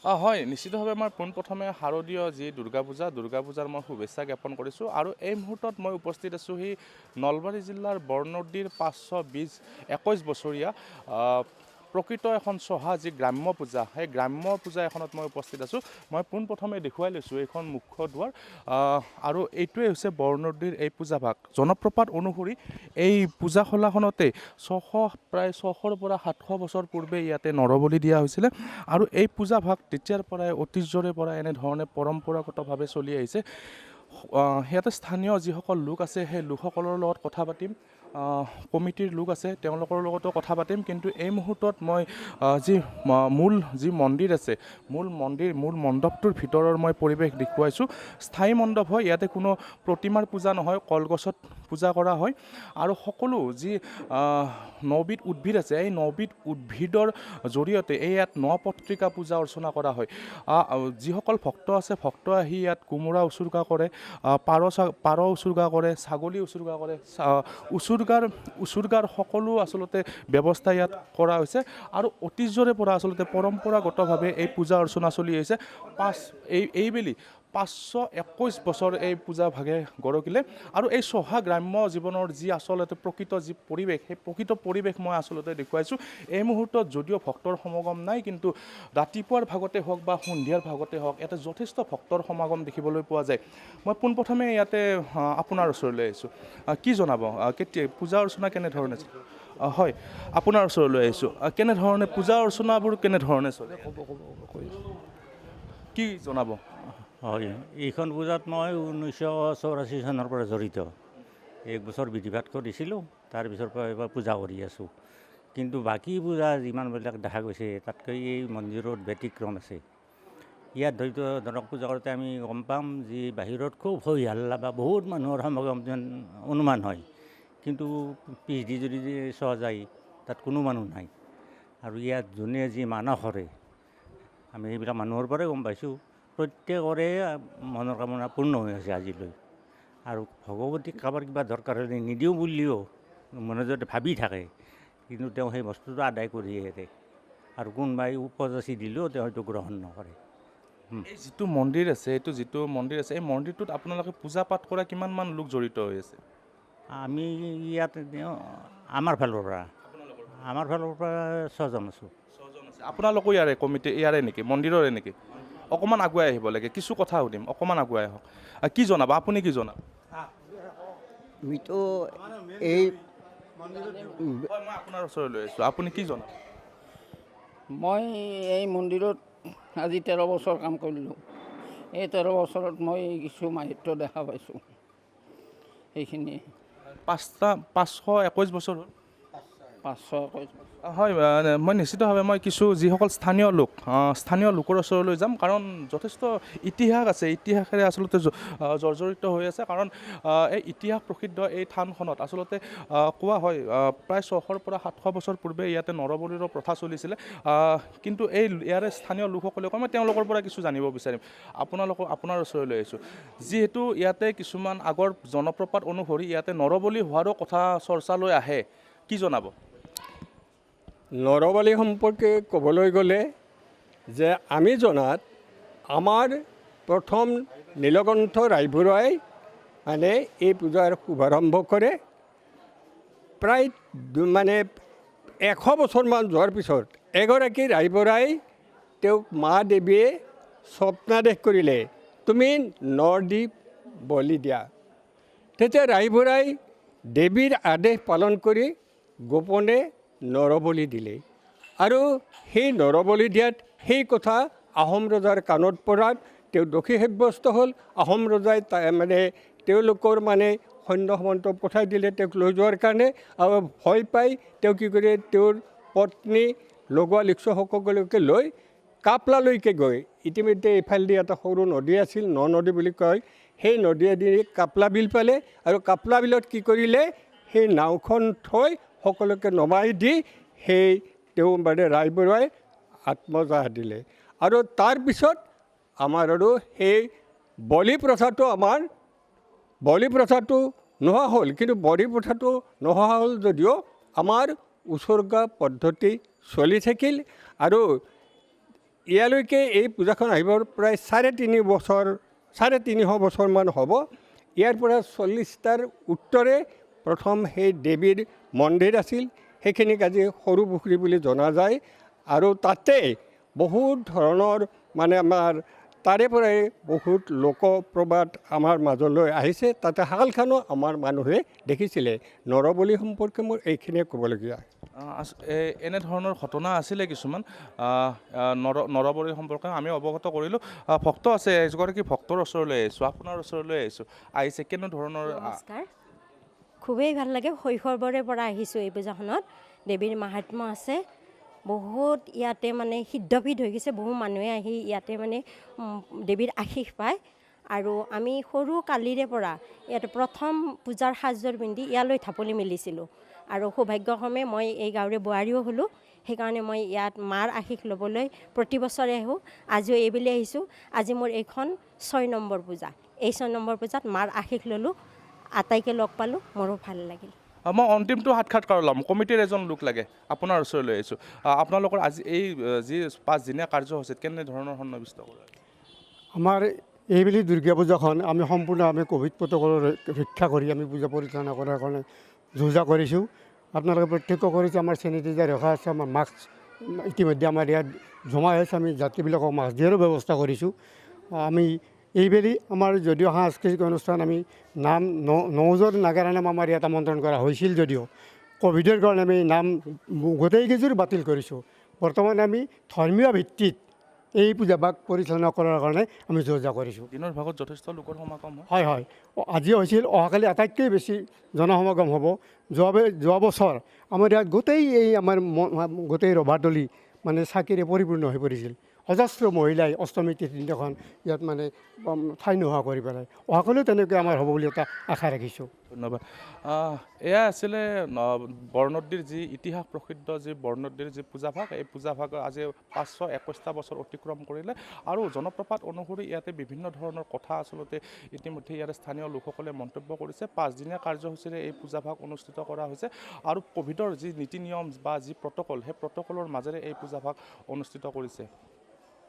হয়, নিশ্চিতভাৱে মই পোনপ্ৰথমে শাৰদীয় যি দুৰ্গা পূজাৰ মই শুভেচ্ছা জ্ঞাপন কৰিছোঁ। আৰু এই মুহূৰ্তত মই উপস্থিত আছোঁ সেই নলবাৰী জিলাৰ বৰনদীৰ 521 বছৰীয়া প্ৰকৃত এখন চহা যি গ্ৰাম্য পূজা, সেই গ্ৰাম্য পূজা এখনত মই উপস্থিত আছোঁ। মই পোনপ্ৰথমে দেখুৱাই লৈছোঁ এইখন মুখ্য দুৱাৰ, আৰু এইটোৱে হৈছে বৰনদীৰ এই পূজাভাগ। জনপ্ৰবাদ অনুসৰি এই পূজাশালাখনতে প্ৰায় 600ৰ পৰা 700 বছৰ পূৰ্বে ইয়াতে নৰবলি দিয়া হৈছিলে। আৰু এই পূজাভাগ তেতিয়াৰ পৰাই ঐতিহ্যৰে পৰা এনেধৰণে পৰম্পৰাগতভাৱে চলি আহিছে। ইয়াতে স্থানীয় যিসকল লোক আছে সেই লোকসকলৰ লগত কথা পাতিম, কমিটিৰ লোক আছে তেওঁলোকৰ লগতো কথা পাতিম। কিন্তু এই মুহূৰ্তত মই যি মন্দিৰ আছে, মূল মণ্ডপটোৰ ভিতৰৰ মই পৰিৱেশ দেখুৱাইছোঁ। স্থায়ী মণ্ডপ হয়, ইয়াতে কোনো প্ৰতিমাৰ পূজা নহয়, কলগছত পূজা কৰা হয়। আৰু সকলো যি 9বিধ উদ্ভিদ আছে, এই 9বিধ উদ্ভিদৰ জৰিয়তে ইয়াত 9 পত্ৰিকা পূজা অৰ্চনা কৰা হয়। যিসকল ভক্ত আছে, ভক্ত আহি ইয়াত কোমোৰা উছৰ্গা কৰে, পাৰ উছৰ্গা কৰে, ছাগলী উছৰ্গা কৰে, উছৰ্গাৰ সকলো আচলতে ব্যৱস্থা ইয়াত কৰা হৈছে। আৰু ঐতিহ্যৰে পৰা আচলতে পৰম্পৰাগতভাৱে এই পূজা অৰ্চনা চলি আহিছে। এইবেলি 521 বছৰ এই পূজা ভাগে গঢ়কিলে। আৰু এই চহা গ্ৰাম্য জীৱনৰ যি আচলতে প্ৰকৃত যি পৰিৱেশ, সেই প্ৰকৃত পৰিৱেশ মই আচলতে দেখুৱাইছোঁ। এই মুহূৰ্তত যদিও ভক্তৰ সমাগম নাই, কিন্তু ৰাতিপুৱাৰ ভাগতে হওক বা সন্ধিয়াৰ ভাগতে হওক ইয়াতে যথেষ্ট ভক্তৰ সমাগম দেখিবলৈ পোৱা যায়। মই পোনপ্ৰথমে ইয়াতে আপোনাৰ ওচৰলৈ আহিছোঁ। কি জনাব, পূজা অৰ্চনা কেনেধৰণে আছে? হয়, আপোনাৰ ওচৰলৈ আহিছোঁ। কেনেধৰণে পূজা অৰ্চনাবোৰ কেনেধৰণে চলে, কি জনাব? হয়, এইখন পূজাত মই 1984 চনৰ পৰা জড়িত। 1 বছৰ বিধিপাঠ কৰিছিলোঁ, তাৰপিছৰ পৰা এইবাৰ পূজা কৰি আছোঁ। কিন্তু বাকী পূজা যিমানবিলাক দেখা গৈছে তাতকৈ এই মন্দিৰত ব্যতিক্ৰম আছে। ইয়াত ধৰক পূজা কৰোঁতে আমি গম পাম যে বাহিৰত খুব হৈ হাল্লা বা বহুত মানুহৰ সমাগম অনুমান হয়, কিন্তু পিছদি যদি চোৱা যায় তাত কোনো মানুহ নাই। আৰু ইয়াত যোনে যি মানস কৰে, আমি সেইবিলাক মানুহৰ পৰাই গম পাইছোঁ, প্ৰত্যেকৰে মনৰ কামনা পূৰ্ণ হৈ আছে আজিলৈ। আৰু ভগৱতীক কাৰোবাৰ কিবা দৰকাৰ হ'লে নিদিওঁ বুলিও মনে যদি ভাবি থাকে, কিন্তু তেওঁ সেই বস্তুটো আদায় কৰিয়ে থাকে। আৰু কোনোবাই উপযাচি দিলেও তেওঁ হয়তো গ্ৰহণ নকৰে। এই যিটো মন্দিৰ আছে, এই মন্দিৰটোত আপোনালোকে পূজা পাঠ কৰা কিমানমান লোক জড়িত হৈ আছে? আমি ইয়াত আমাৰ ফালৰ পৰা 6জন আছোঁ। 6জন আছে। আপোনালোকো ইয়াৰে কমিটি ইয়াৰে নেকি, মন্দিৰৰে নেকি? অকণমান আগুৱাই আহিব লাগে, কিছু কথা সুধিম, অকণমান আগুৱাই আহক। কি জনাব, আপুনি কি জনাব? আমিতো এই মই আপোনাৰ ওচৰলৈ আহিছোঁ, আপুনি কি জনাব? মই এই মন্দিৰত আজি 13 বছৰ কাম কৰিলোঁ। এই 13 বছৰত মই কিছু মাহিত্য দেখা পাইছোঁ, সেইখিনিয়ে। 521 বছৰ হ'ল। 521 হয়, মই নিশ্চিতভাৱে মই কিছু যিসকল স্থানীয় লোকৰ ওচৰলৈ যাম, কাৰণ যথেষ্ট ইতিহাস আছে, ইতিহাসেৰে আচলতে জৰ্জৰিত হৈ আছে। কাৰণ এই ইতিহাস প্ৰসিদ্ধ এই থানখনত আচলতে কোৱা হয় প্ৰায় 600ৰ পৰা 700 বছৰ পূৰ্বে ইয়াতে নৰবলিৰো প্ৰথা চলিছিলে। কিন্তু ইয়াৰে স্থানীয় লোকসকলে কয়, মই তেওঁলোকৰ পৰা কিছু জানিব বিচাৰিম। আপোনাৰ ওচৰলৈ আহিছোঁ। যিহেতু ইয়াতে কিছুমান আগৰ জনপ্ৰবাদ অনুসৰি ইয়াতে নৰবলি হোৱাৰো কথা চৰ্চালৈ আহে, কি জনাব? নৰবলি সম্পৰ্কে ক'বলৈ গ'লে যে আমি জনাত আমাৰ প্ৰথম নীলকণ্ঠ ৰায়বৰুৱাই মানে এই পূজাৰ শুভাৰম্ভ কৰে। প্ৰায় 100 বছৰমান যোৱাৰ পিছত এগৰাকী ৰায়বৰাই তেওঁক মা দেৱীয়ে স্বপ্নাদেশ কৰিলে, তুমি নৰ দি বলি দিয়া। তেতিয়া ৰায়বৰাই দেৱীৰ আদেশ পালন কৰি গোপনে নৰবলি দিলে। আৰু সেই নৰবলি দিয়াত সেই কথা আহোম ৰজাৰ কাণত পৰাত তেওঁ দোষী সাব্যস্ত হ'ল। আহোম ৰজাই তেওঁলোকৰ সৈন্য সামন্ত পঠাই দিলে তেওঁক লৈ যোৱাৰ কাৰণে। আৰু ভয় পাই তেওঁ কি কৰে, তেওঁৰ পত্নী লগোৱা লিখচসকলকে লৈ কাপলালৈকে গৈ, ইতিমধ্যে এইফালেদি এটা সৰু নদী আছিল, নদী বুলি কয়, সেই নদীয়েদি কাপলা বিল পালে। আৰু কাপলা বিলত কি কৰিলে, সেই নাওখন থৈ সকলোকে নমাই দি তেওঁ ৰায়বৰুৱাই আত্মজা দিলে। আৰু তাৰপিছত আমাৰ আৰু সেই বলি প্ৰথাটো নোহোৱা হ'ল। কিন্তু বলি প্ৰথাটো নোহোৱা হ'ল যদিও আমাৰ উছৰ্গা পদ্ধতি চলি থাকিল। আৰু ইয়ালৈকে এই পূজাখন আহিবৰ প্ৰায় 3.5 বছৰমান হ'ব। ইয়াৰ পৰা 40টাৰ উত্তৰে প্ৰথম সেই দেৱীৰ মন্দিৰ আছিল, সেইখিনিক আজি সৰু পুখুৰী বুলি জনা যায়। আৰু তাতে বহুত ধৰণৰ মানে আমাৰ তাৰে পৰাই বহুত লোকপ্ৰবাদ আমাৰ মাজলৈ আহিছে। তাতে শালখনো আমাৰ মানুহে দেখিছিলে। নৰবলি সম্পৰ্কে মোৰ এইখিনিয়ে ক'বলগীয়া। এনেধৰণৰ ঘটনা আছিলে কিছুমান নৰবলি সম্পৰ্কে আমি অৱগত কৰিলোঁ। ভক্ত আছে, এগৰাকী ভক্তৰ ওচৰলৈ আহিছোঁ, আপোনাৰ ওচৰলৈ আহিছে কেনেধৰণৰ? নমস্কাৰ, খুবেই ভাল লাগে। শৈশৱৰে পৰা আহিছোঁ এই পূজাখনত। দেৱীৰ মাহাত্ম্য আছে বহুত, ইয়াতে মানে সিদ্ধপীঠ হৈ গৈছে। বহু মানুহে আহি ইয়াতে মানে দেৱীৰ আশীষ পায়। আৰু আমি সৰু কালিৰে পৰা ইয়াতে প্ৰথম পূজাৰ সাজযোৰ পিন্ধি ইয়ালৈ ঢাপলি মেলিছিলোঁ। আৰু সৌভাগ্যক্ৰমে মই এই গাঁৱৰে বোৱাৰীও হ'লোঁ, সেইকাৰণে মই ইয়াত মাৰ আশীষ ল'বলৈ প্ৰতি বছৰে আহোঁ। আজিও এইবেলি আহিছোঁ। আজি মোৰ এইখন 6 নম্বৰ পূজা। এই 6 নম্বৰ পূজাত মাৰ আশীষ ল'লোঁ, আটাইকে লগ পালোঁ, মোৰো ভাল লাগিল। মই অন্তিমটো সাক্ষাৎকাৰ ল'ম, কমিটিৰ এজন লোক লাগে, আপোনাৰ ওচৰলৈ আহিছোঁ। আপোনালোকৰ আজি এই যি 5 দিনীয়া কাৰ্যসূচীত কেনেধৰণৰ সন্নিৱিষ্ট কৰে? আমাৰ এইবেলি দুৰ্গা পূজাখন আমি সম্পূৰ্ণ ক'ভিড প্ৰট'কলৰ ৰক্ষা কৰি আমি পূজা পৰিচালনা কৰাৰ কাৰণে যোজা কৰিছোঁ। আপোনালোকে প্ৰত্যক্ষ কৰিছে আমাৰ চেনিটাইজাৰ ৰখা আছে, আমাৰ মাস্ক ইতিমধ্যে আমাৰ ইয়াত জমা হৈছে। আমি যাত্ৰীবিলাকক মাস্ক দিয়াৰো ব্যৱস্থা কৰিছোঁ। আমি এইবেলি আমাৰ যদিও সাংস্কৃতিক অনুষ্ঠান আমি নাম নওজৰ নাগাৰা নাম আমাৰ ইয়াত আমন্ত্ৰণ কৰা হৈছিল, যদিও ক'ভিডৰ কাৰণে আমি নাম গোটেইকেইযোৰ বাতিল কৰিছোঁ। বৰ্তমান আমি ধৰ্মীয় ভিত্তিত এই পূজাভাগ পৰিচালনা কৰাৰ কাৰণে আমি যোজা কৰিছোঁ। দিনৰ ভাগত যথেষ্ট লোকৰ সমাগম হয় হয়, আজি হৈছিল, অহাকালি আটাইতকৈ বেছি জনসমাগম হ'ব। যোৱা বছৰ আমাৰ ইয়াত গোটেই এই আমাৰ গোটেই ৰভাতলি মানে চাকিৰে পৰিপূৰ্ণ হৈ পৰিছিল। অজস্ৰ মহিলাই অষ্টমী তিথিদিনাখন ইয়াত মানে ঠাই নোহোৱা কৰি পেলাই। অহাকালিও তেনেকৈ আমাৰ হ'ব বুলি এটা আশা ৰাখিছোঁ। ধন্যবাদ। এয়া আছিলে বৰনদীৰ যি ইতিহাস প্ৰসিদ্ধ যি বৰনদীৰ যি পূজাভাগ, এই পূজাভাগ আজি 521টা বছৰ অতিক্ৰম কৰিলে। আৰু জনপ্ৰবাদ অনুসৰি ইয়াতে বিভিন্ন ধৰণৰ কথা আচলতে ইতিমধ্যে ইয়াৰে স্থানীয় লোকসকলে মন্তব্য কৰিছে। 5 দিনীয়া কাৰ্যসূচীৰে এই পূজাভাগ অনুষ্ঠিত কৰা হৈছে। আৰু ক'ভিডৰ যি নীতি নিয়ম বা যি প্ৰট'কল, সেই প্ৰট'কলৰ মাজেৰে এই পূজাভাগ অনুষ্ঠিত কৰিছে।